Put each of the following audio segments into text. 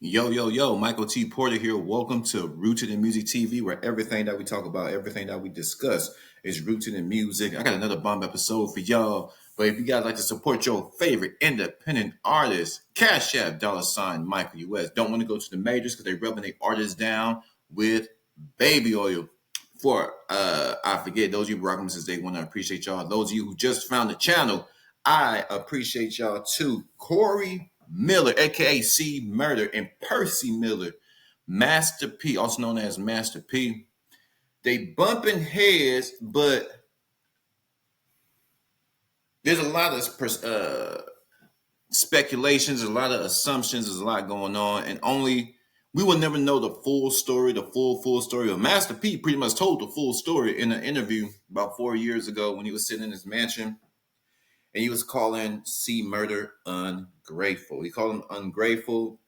Yo, Michael T. Porter here. Welcome to Rooted in Music TV, where everything that we talk about, everything that we discuss is rooted in music. I got another bomb episode for y'all. But if you guys like to support your favorite independent artist, Cash App, $ Michael US. Don't want to go to the majors because they rubbing their artists down with baby oil. I forget those of you who rocking since day one, I appreciate y'all. Those of you who just found the channel, I appreciate y'all too. Corey Miller, aka C Murder, and Percy Miller, Master P, also known as Master P. They bumping heads, but there's a lot of speculations, a lot of assumptions, there's a lot going on, and only we will never know the full story, the full story. But Master P pretty much told the full story in an interview about 4 years ago when he was sitting in his mansion. And he was calling C Murder ungrateful. He called him ungrateful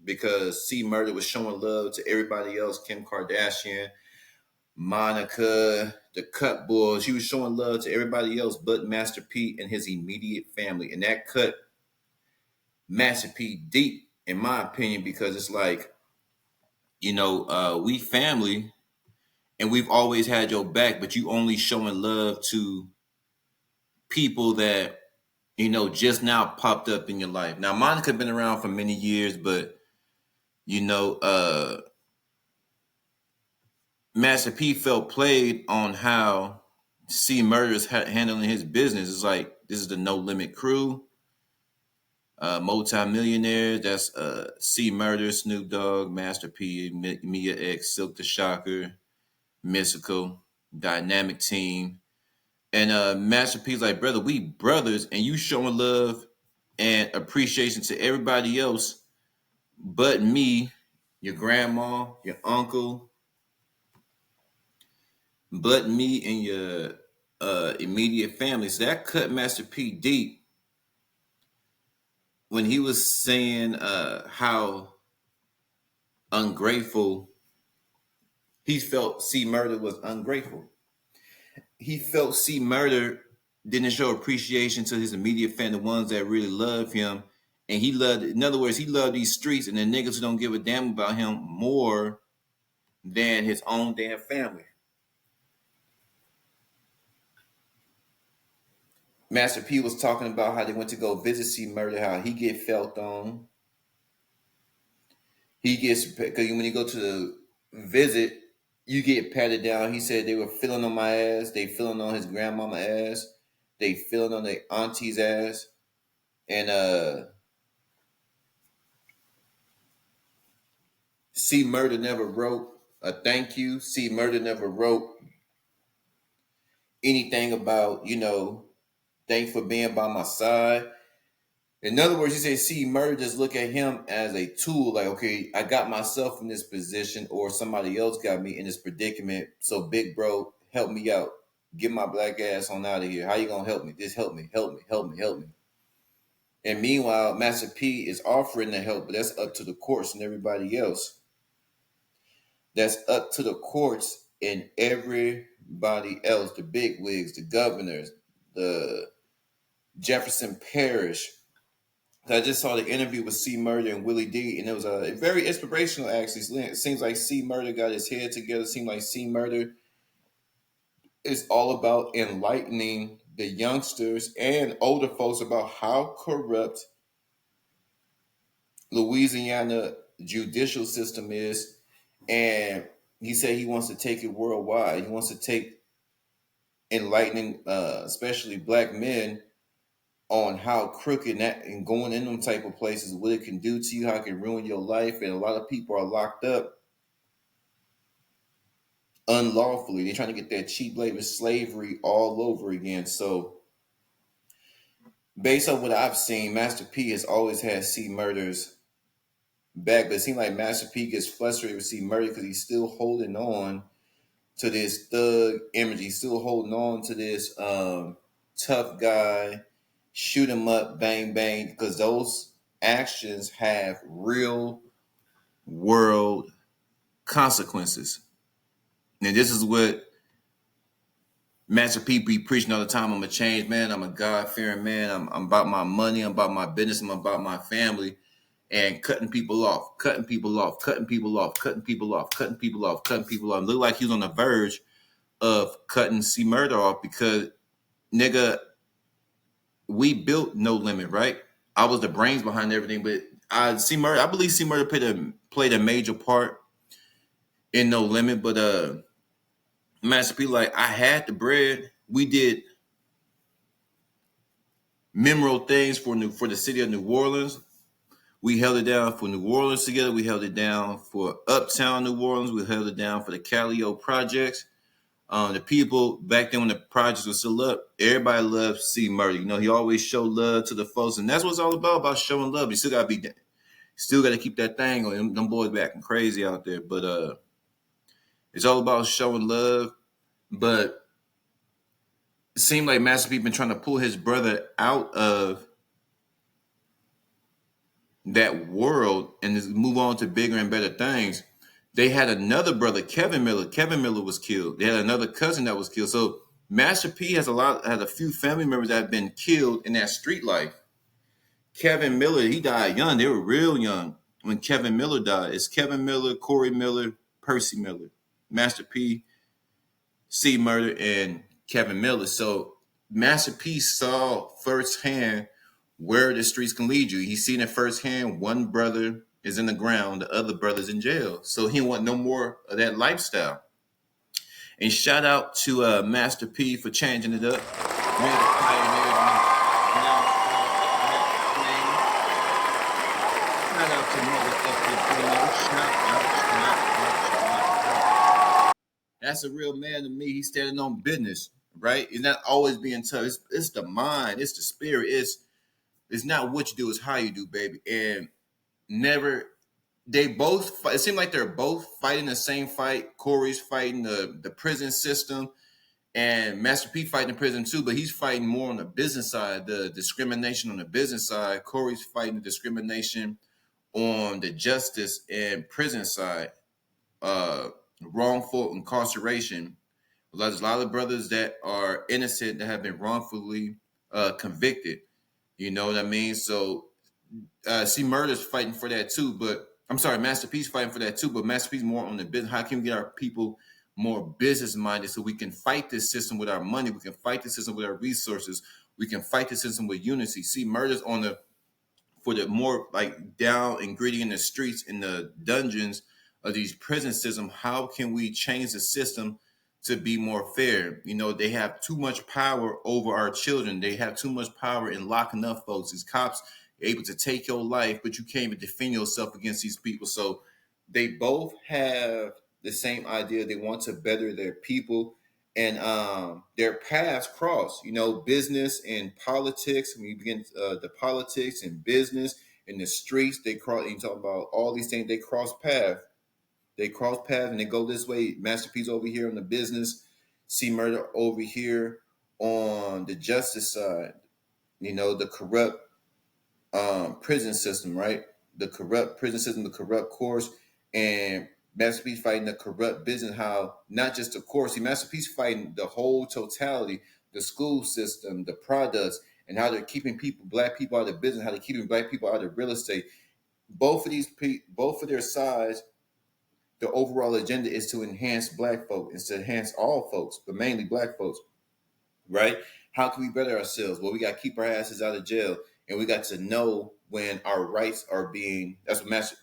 because C Murder was showing love to everybody else, Kim Kardashian, Monica, the Cut Boys. He was showing love to everybody else but Master P and his immediate family. And that cut Master P deep, in my opinion, because it's like, we family and we've always had your back, but you only showing love to people that just now popped up in your life. Now, Monica been around for many years, but Master P felt played on how C Murder's handling his business. It's like this is the No Limit crew, multi-millionaires. That's C Murder, Snoop Dogg, Master P, Mia X, Silk the Shocker, Mystical, Dynamic Team. And Master P's like, brother, we brothers, and you showing love and appreciation to everybody else but me, your grandma, your uncle, but me and your immediate family. So that cut Master P deep when he was saying how ungrateful he felt C Murder was ungrateful. He felt C Murder didn't show appreciation to his immediate family, the ones that really love him. And he loved, in other words, he loved these streets and the niggas who don't give a damn about him more than his own damn family. Master P was talking about how they went to go visit C Murder, how he get felt on. He gets, because when you go to the visit, you get patted down. He said they were feeling on my ass. They feeling on his grandmama ass. They feeling on their auntie's ass. And C Murder never wrote a thank you. C Murder never wrote anything about, thanks for being by my side. In other words, you say C Murder just look at him as a tool, like, okay, I got myself in this position or somebody else got me in this predicament. So big bro, help me out. Get my black ass on out of here. How you gonna help me? Just help me. And meanwhile, Master P is offering the help, but that's up to the courts and everybody else. That's up to the courts and everybody else, the big wigs, the governors, the Jefferson Parish. I just saw the interview with C Murder and Willie D, and it was very inspirational, actually. It seems like C Murder got his head together. It seems like C Murder is all about enlightening the youngsters and older folks about how corrupt Louisiana judicial system is. And he said he wants to take it worldwide. He wants to take enlightening, especially black men, on how crooked and going in them type of places, what it can do to you, how it can ruin your life. And a lot of people are locked up unlawfully. They're trying to get that cheap labor slavery all over again. So based on what I've seen, Master P has always had C Murder's back, but it seems like Master P gets frustrated with C Murder because he's still holding on to this thug image. He's still holding on to this tough guy, shoot him up, bang, bang, because those actions have real world consequences. And this is what Master P be preaching all the time. I'm a changed man. I'm a God-fearing man. I'm about my money. I'm about my business. I'm about my family. and cutting people off, cutting people off, cutting people off, cutting people off, cutting people off, cutting people off. Looked like he was on the verge of cutting C Murder off because nigga, we built No Limit, right? I was the brains behind everything, but I believe C Murder played a major part in No Limit, but Master P, like I had the bread. We did memorable things for the city of New Orleans. We held it down for New Orleans together. We held it down for Uptown New Orleans. We held it down for the Calio projects. The people back then when the projects were still up, everybody loved C Murder. You know, he always showed love to the folks, and that's what it's all about showing love. You still gotta keep that thing on. Them boys back and crazy out there. But it's all about showing love. But it seemed like Master P been trying to pull his brother out of that world and just move on to bigger and better things. They had another brother, Kevin Miller. Kevin Miller was killed. They had another cousin that was killed. So Master P has a few family members that have been killed in that street life. Kevin Miller, he died young. They were real young when Kevin Miller died. It's Kevin Miller, Corey Miller, Percy Miller, Master P, C Murder, and Kevin Miller. So Master P saw firsthand where the streets can lead you. He's seen it firsthand. One brother is in the ground, the other brother's in jail. So he want no more of that lifestyle. And shout out to Master P for changing it up. One of the pioneers in shout out to motherfucker. Shout out. That's a real man to me. He's standing on business, right? It's not always being tough. It's the mind. It's the spirit. It's not what you do, it's how you do, baby. And never, they both, it seemed like they're both fighting the same fight. Corey's fighting the prison system, and Master P fighting the prison too, but he's fighting more on the business side, the discrimination on the business side. Corey's fighting the discrimination on the justice and prison side, wrongful incarceration. There's a lot of brothers that are innocent that have been wrongfully convicted. You know what I mean? So C Murder's fighting for that too, but I'm sorry, Master P's fighting for that too, but Master P's more on the business. How can we get our people more business minded so we can fight this system with our money? We can fight the system with our resources. We can fight the system with unity. C Murder's on the for the more like down and gritty in the streets, in the dungeons of these prison systems. How can we change the system to be more fair? You know, they have too much power over our children. They have too much power in locking up folks. These cops are able to take your life, but you can't even defend yourself against these people. So they both have the same idea. They want to better their people, and their paths cross. You know, business and politics. When you begin the politics and business in the streets, they cross. You talk about all these things. They cross paths. They cross paths and they go this way. Master P's over here on the business, C Murder over here on the justice side. You know, the corrupt prison system, right? The corrupt prison system, the corrupt course, and Master P's fighting the corrupt business. How not just the course, Master P's fighting the whole totality, the school system, the products, and how they're keeping black people out of business, how they're keeping black people out of real estate. Both of their sides, the overall agenda is to enhance black folk, is to enhance all folks, but mainly black folks, right? How can we better ourselves? Well, we got to keep our asses out of jail, and we got to know when our rights are being. That's what Master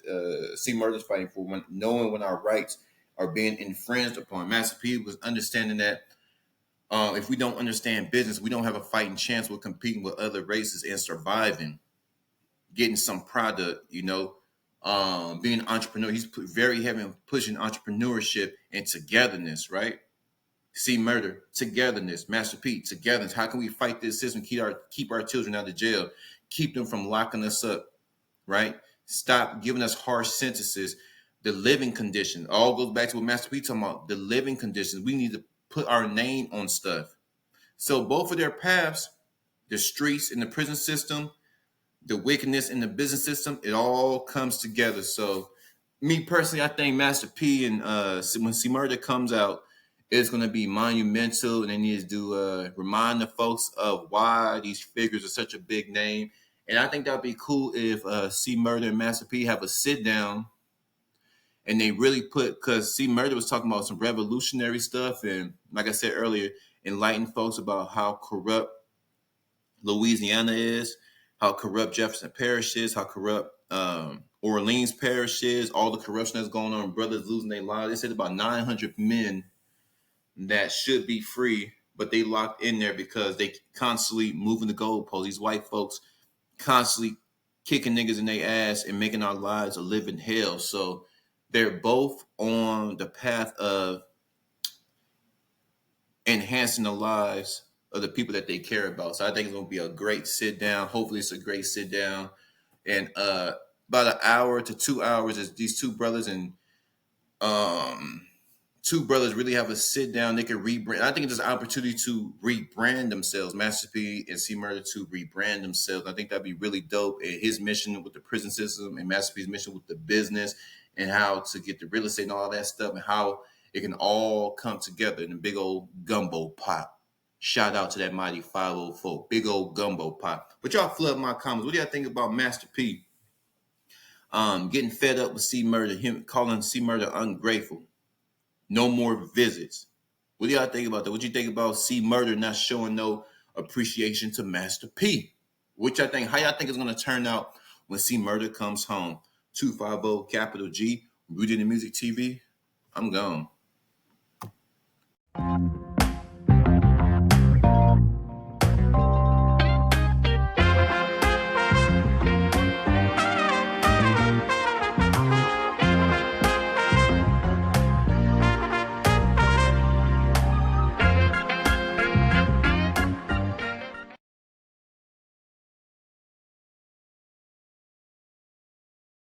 C Murder's fighting for. Knowing when our rights are being infringed upon. Master P was understanding that if we don't understand business, we don't have a fighting chance with competing with other races and surviving, getting some product. You know, being an entrepreneur. He's very heavy on pushing entrepreneurship and togetherness, right? C Murder, togetherness. Master P, togetherness. How can we fight this system? Keep our children out of jail. Keep them from locking us up, right? Stop giving us harsh sentences. The living conditions. All goes back to what Master P talking about. The living conditions. We need to put our name on stuff. So both of their paths, the streets and the prison system, the wickedness in the business system, it all comes together. So me personally, I think Master P and when C Murder comes out, it's going to be monumental, and they need to remind the folks of why these figures are such a big name, And I think that'd be cool if C Murder and Master P have a sit down and they really put, because C Murder was talking about some revolutionary stuff, and like I said earlier, enlighten folks about how corrupt Louisiana is, how corrupt Jefferson Parish is, how corrupt Orleans Parish is, all the corruption that's going on, brothers losing their lives. They said about 900 men that should be free, but they locked in there because they constantly moving the goalposts. These white folks constantly kicking niggas in their ass and making our lives a living hell. So they're both on the path of enhancing the lives of the people that they care about. So I think it's gonna be a great sit down. Hopefully it's a great sit down. And about an hour to 2 hours is these two brothers and um two brothers really have a sit down. They can rebrand. I think it's an opportunity to rebrand themselves. Master P and C Murder to rebrand themselves. I think that'd be really dope. And his mission with the prison system and Master P's mission with the business and how to get the real estate and all that stuff and how it can all come together in a big old gumbo pot. Shout out to that mighty 504, big old gumbo pot. But y'all flood my comments. What do y'all think about Master P? Getting fed up with C Murder, him calling C Murder ungrateful. No more visits. What do y'all think about that? What do you think about C Murder not showing no appreciation to Master P? What y'all think? How y'all think it's gonna turn out when C Murder comes home? 250 capital G, Rooted in Music TV. I'm gone.